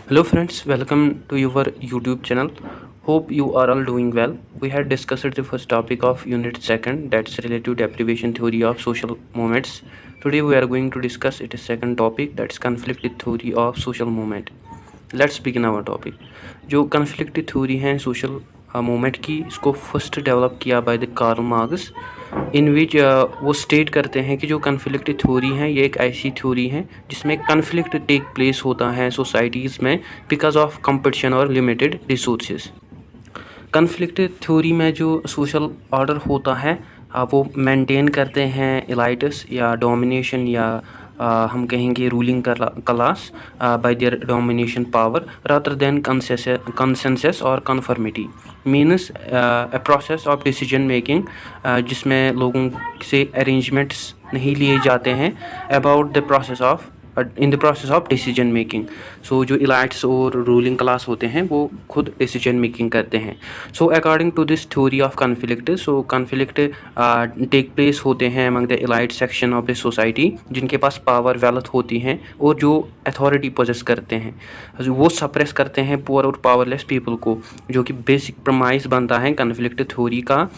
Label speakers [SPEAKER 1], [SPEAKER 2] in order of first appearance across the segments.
[SPEAKER 1] Hello friends, welcome to your YouTube channel. Hope you are all doing well. We had discussed the first topic of unit second, that's relative deprivation theory of social movements. Today we are going to discuss its second topic, that's conflict theory of social movement. Let's begin our topic. जो conflict theory है social movement की, इसको first develop किया by the Karl Marx, इन विच वो state करते हैं कि जो कन्फ्लिक्ट थ्योरी है ये एक ऐसी थ्योरी है जिसमें कन्फ्लिक्ट टेक प्लेस होता है सोसाइटीज़ में बिकॉज ऑफ कंपटीशन और लिमिटेड रिसोर्सेज। कन्फ्लिक्ट थ्योरी में जो सोशल ऑर्डर होता है वो मेंटेन करते हैं एलाइट्स या डोमिनेशन या हम कहेंगे ruling class by their domination power rather than consensus और conformity means a process of decision making जिसमें लोगों से अरेंजमेंट्स नहीं लिए जाते हैं about the process of in the process of decision making. So जो इलाइट्स और रूलिंग क्लास होते हैं वो खुद डिसीजन मेकिंग करते हैं। So according to this theory of conflict, so conflict take place होते हैं among the elite section of the society जिनके पास पावर वेल्थ होती हैं और जो अथॉरिटी पोजेस करते हैं, वो सप्रेस करते हैं पुअर और पावरलेस पीपल को, जो कि बेसिक प्रमाइस बनता है कन्फ्लिक्ट थ्योरी का,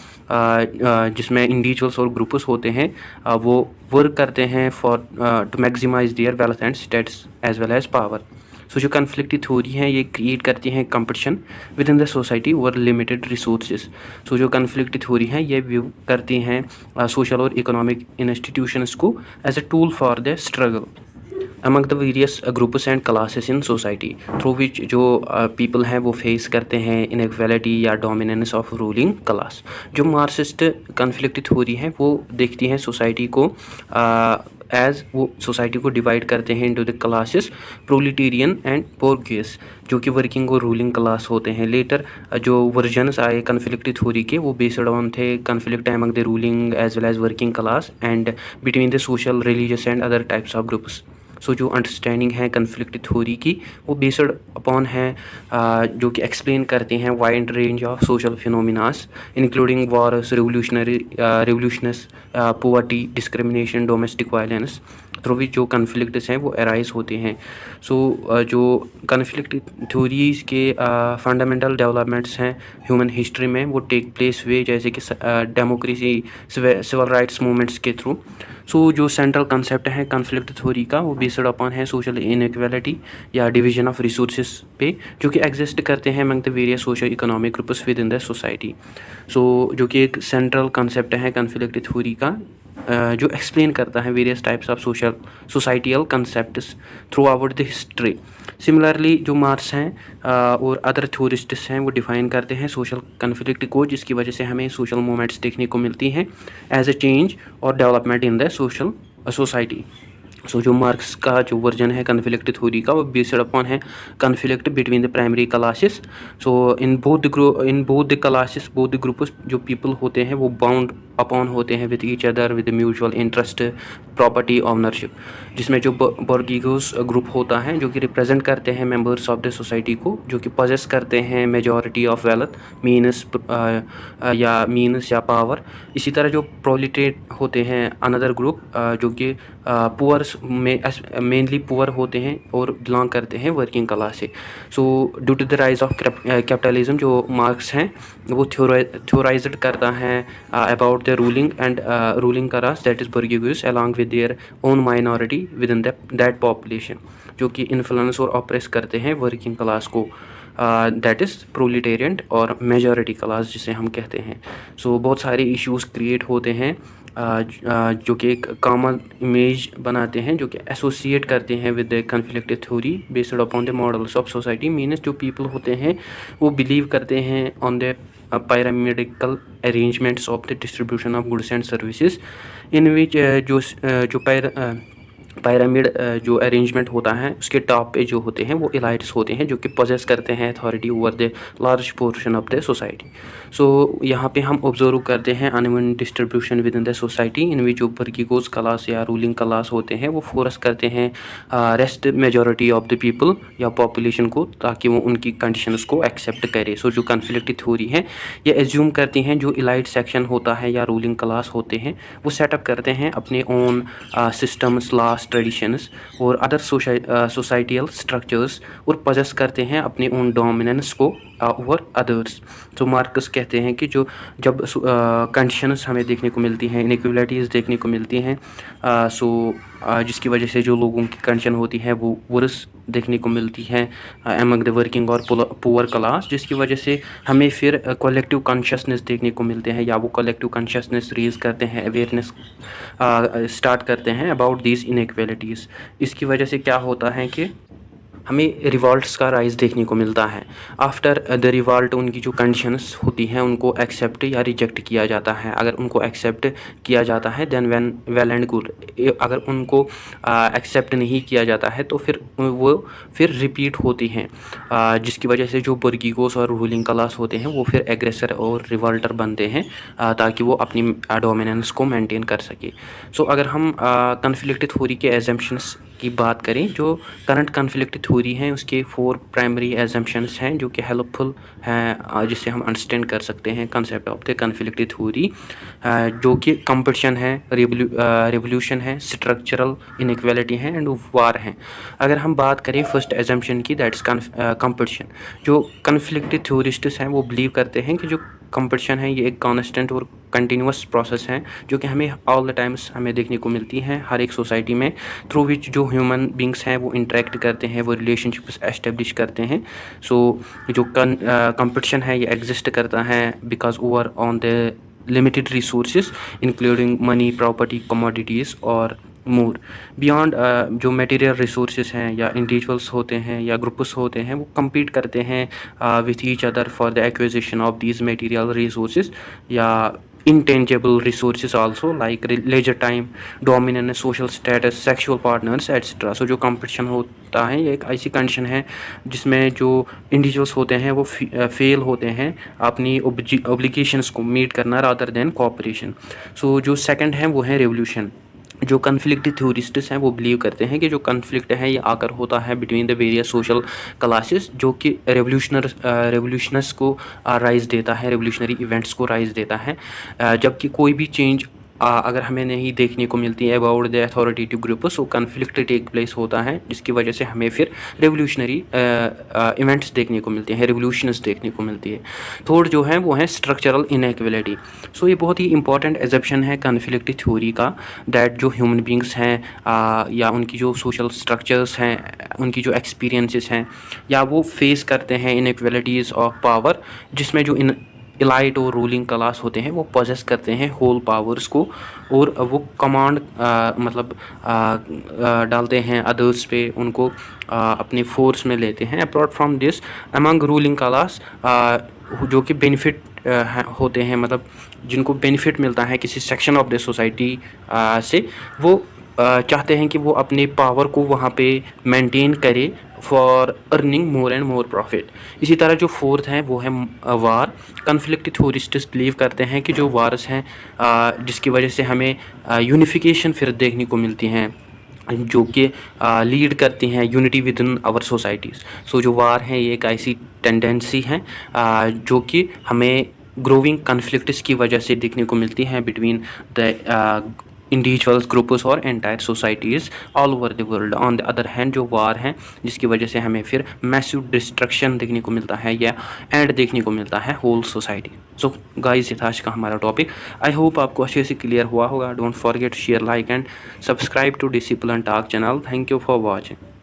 [SPEAKER 1] जिसमें इंडिविजुअल्स और ग्रुप्स होते हैं वो वर्क करते हैं for to maximise their wealth and status as well as power. So जो कन्फ्लिक्ट थ्योरी हैं ये क्रिएट करती हैं competition within the society और लिमिटेड रिसोर्सेज। सो जो कन्फ्लिक्ट थ्योरी हैं ये व्यू करती हैं सोशल और इकोनॉमिक इंस्टीट्यूशंस को as a tool for the struggle among the various groups and classes in society through which जो people हैं वो फेस करते हैं inequality या dominance of ruling class। जो मार्क्सिस्ट कन्फ्लिक्ट थ्योरी है वो देखती हैं सोसाइटी को एज वो सोसाइटी को डिवाइड करते हैं into the classes proletarian and bourgeois, जो कि वर्किंग और रूलिंग क्लास होते हैं। लेटर जो वर्जन्स आए कन्फ्लिक्ट थ्योरी के वो बेस्ड ऑन थे conflict among the ruling as well as working class and between the social religious and other types of groups. So जो अंडरस्टैंडिंग है कन्फ्लिक्ट थ्योरी की वो बेस्ड अपॉन है जो कि एक्सप्लेन करते हैं wide range of social phenomenas including Wars, revolutions, poverty, discrimination, domestic violence, through which जो कन्फ्लिक्ट्स हैं वो अराइज होते हैं। सो जो कन्फ्लिक्ट थ्योरीज के फंडामेंटल डेवलपमेंट्स हैं ह्यूमन हिस्ट्री में वो टेक प्लेस हुए जैसे कि डेमोक्रेसी, सिविल राइट्स मूवमेंट्स के थ्रू। सो जो सेंट्रल कंसेप्ट है कन्फ्लिक्ट थ्योरी का वो बेस्ड अपॉन है सोशल इनइक्वालिटी या डिवीजन ऑफ रिसोर्सेज पे, जो कि एग्जिस्ट करते हैं among the various social economic groups within the society. So जो कि एक सेंट्रल कंसेप्ट है कन्फ्लिक्ट थ्योरी का जो एक्सप्लेन करता है various types of societal concepts throughout the history. Similarly जो मार्क्स हैं और अदर थ्योरिस्ट्स हैं वो डिफाइन करते हैं सोशल कन्फ्लिक्ट को, जिसकी वजह से हमें सोशल मूवमेंट्स देखने को मिलती हैं एज अ चेंज और development in the social society. So जो मार्क्स का जो वर्जन है कन्फ्लिक्ट थ्योरी का वो बेस्ड अपॉन है conflict between the primary classes. So in both the classes, both the groups जो पीपल होते हैं वो बाउंड अपॉन होते हैं with each other with mutual interest, property, ownership, जिसमें जो बोर्गियोस ग्रुप होता है जो कि रिप्रेजेंट करते हैं मेंबर्स ऑफ द सोसाइटी को, जो कि पॉजेस करते हैं मेजॉरिटी ऑफ वेल्थ, मीन्स या पावर। इसी तरह जो प्रोलिटेट होते हैं अनदर ग्रुप जो कि पुअर्स में मेनली पुअर होते हैं और बिलोंग करते हैं वर्किंग क्लास से। So due to the rise of capitalism जो मार्क्स हैं वो थ्योराइज्ड करता है about the ruling class that is bourgeois along with their own minority within that population, जो कि इन्फ्लुएंस और ऑप्रेस करते हैं वर्किंग क्लास को, दैट इज़ प्रोलिटेरियन और मेजॉरिटी क्लास जिसे हम कहते हैं। सो बहुत सारे इश्यूज़ क्रिएट होते हैं जो कि एक कॉमन इमेज बनाते हैं, जो कि एसोसिएट करते हैं with the conflict theory based upon the models of society. Means जो पीपल होते हैं वो बिलीव करते हैं on the pyramidal arrangements of the distribution of goods and services in which जो पिरामिड जो अरेंजमेंट होता है उसके टॉप पे जो होते हैं वो इलाइट्स होते हैं जो कि पोजेस करते हैं authority over the large portion of the society. So यहाँ पे हम ऑब्जर्व करते हैं uneven distribution within the society in which जो बर्गियोस क्लास या रूलिंग क्लास होते हैं वो फोर्स करते हैं rest majority of the people या पॉपुलेशन को, ताकि वो उनकी कंडीशंस को एक्सेप्ट करे। सो जो कन्फ्लिक्ट थ्योरी है ये एज्यूम करती हैं जो इलाइट सेक्शन होता है या रूलिंग क्लास होते हैं वो सेटअप करते हैं अपने ओन सिस्टम्स, लॉ, ट्रेडिशंस और अदर सोसाइटियल स्ट्रक्चर्स और पजेस करते हैं अपने ओन डोमिनेंस को ओवर अदर्स। तो मार्कस कहते हैं कि जो जब कंडीशंस हमें देखने को मिलती हैं, इनइक्वालिटीज़ देखने को मिलती हैं, जिसकी वजह से जो लोगों की कंडीशन होती है वो वर्स देखने को मिलती है एमंग द वर्किंग और पुअर क्लास, जिसकी वजह से हमें फिर कलेक्टिव कॉन्शियसनेस देखने को मिलते हैं, या वो कलेक्टिव कॉन्शियसनेस रेज करते हैं, अवेयरनेस स्टार्ट करते हैं अबाउट दीज इनइक्वालिटीज़। इसकी वजह से क्या होता है कि हमें रिवॉल्ट्स का राइज देखने को मिलता है। आफ्टर द रिवॉल्ट उनकी जो कंडीशंस होती हैं उनको एक्सेप्ट या रिजेक्ट किया जाता है। अगर उनको एक्सेप्ट किया जाता है then when well and good, अगर उनको एक्सेप्ट नहीं किया जाता है तो फिर रिपीट होती हैं, जिसकी वजह से जो बुर्गिगोस और रूलिंग क्लास होते हैं वो फिर एग्रेसर और रिवॉल्टर बनते हैं, ताकि वो अपनी डोमिनेंस को मेंटेन कर सके। सो अगर हम कन्फ्लिक्ट थ्योरी के एजम्पशंस की बात करें, जो करंट कन्फ्लिक्ट थ्योरी हैं उसके 4 प्राइमरी एजम्पशंस हैं जो कि हेल्पफुल हैं, जिससे हम अंडरस्टैंड कर सकते हैं concept of the conflict theory, जो कि कंपटीशन है, रिवोल्यूशन है, स्ट्रक्चरल इनइक्वालिटी है एंड वार है। अगर हम बात करें फर्स्ट एजम्पशन की, दैट्स कंपटीशन। जो कन्फ्लिक्ट थ्योरिस्ट्स हैं वो बिलीव करते हैं कि जो कंपटीशन है ये एक कांस्टेंट और कंटिन्यूस प्रोसेस है जो कि हमें ऑल द टाइम्स हमें देखने को मिलती है हर एक सोसाइटी में, थ्रू विच जो ह्यूमन बींग्स हैं वो इंटरेक्ट करते हैं, वो रिलेशनशिप्स एस्टेब्लिश करते हैं। सो जो कंपटीशन है ये एग्जिस्ट करता है because over on the limited resources including money, property, commodities और मोर बियॉन्ड। जो मटेरियल रिसोर्सेज हैं या इंडिविजुअल्स होते हैं या ग्रुप्स होते हैं वो compete करते हैं with each other for the acquisition of these material resources या intangible resources also like leisure time, dominance, social status, sexual partners etc. सो जो कंपटीशन होता है ये एक ऐसी कंडीशन है जिसमें जो इंडिविजुअल्स होते हैं वो फेल होते हैं अपनी ऑब्लिगेशंस को मीट करना रादर देन कोऑपरेशन। सो जो सेकंड है वो है रेवोल्यूशन। जो कन्फ्लिक्ट थ्योरिस्ट्स हैं वो बिलीव करते हैं कि जो कन्फ्लिक्ट है ये आकर होता है between the various social classes, जो कि रेवोल्यूशनस को राइज देता है, रेवोल्यूशनरी इवेंट्स को राइज देता है। जबकि कोई भी चेंज अगर हमें नहीं देखने को मिलती है about the authoritative group, so conflict take place होता है, जिसकी वजह से हमें फिर रेवोल्यूशनरी इवेंट्स देखने को मिलते हैं, रेवोल्यूशंस देखने को मिलती है। थर्ड जो है वो है स्ट्रक्चरल इनइक्वालिटी। सो ये बहुत ही इंपॉर्टेंट एजम्पशन है कन्फ्लिक्ट थ्योरी का, दैट जो ह्यूमन बींग्स हैं या उनकी जो सोशल स्ट्रक्चर्स हैं, उनकी जो एक्सपीरियंसेस हैं या वो फेस करते हैं इनइक्वालिटीज़ ऑफ पावर, जिसमें जो इलाइट और रूलिंग क्लास होते हैं वो पोजेस करते हैं होल पावर्स को और वो कमांड डालते हैं अदर्स पे, उनको अपने फोर्स में लेते हैं। Apart from this among ruling class जो कि बेनिफिट होते हैं, मतलब जिनको बेनिफिट मिलता है किसी सेक्शन ऑफ द सोसाइटी से, वो चाहते हैं कि वो अपने पावर को वहाँ पे मेंटेन करे for earning more and more profit. इसी तरह जो फोर्थ है वो है वार। कन्फ्लिक्ट थ्योरिस्ट्स बिलीव करते हैं कि जो वार्स हैं जिसकी वजह से हमें यूनिफिकेशन फिर देखने को मिलती हैं, जो कि लीड करती हैं unity within our societies. So जो वार हैं ये एक ऐसी टेंडेंसी है जो कि हमें ग्रोविंग कन्फ्लिक्ट्स की वजह से देखने को मिलती हैं बिटवीन द इंडिविजुअल्स, ग्रुप्स और entire societies all over the world. On the other hand जो वार हैं जिसकी वजह से हमें फिर मैसिव डिस्ट्रक्शन देखने को मिलता है या एंड देखने को मिलता है होल सोसाइटी। सो गाइस ये था आज का हमारा टॉपिक। आई होप आपको अच्छे से क्लियर हुआ होगा। Don't forget share, like and subscribe to discipline talk channel. Thank you for watching.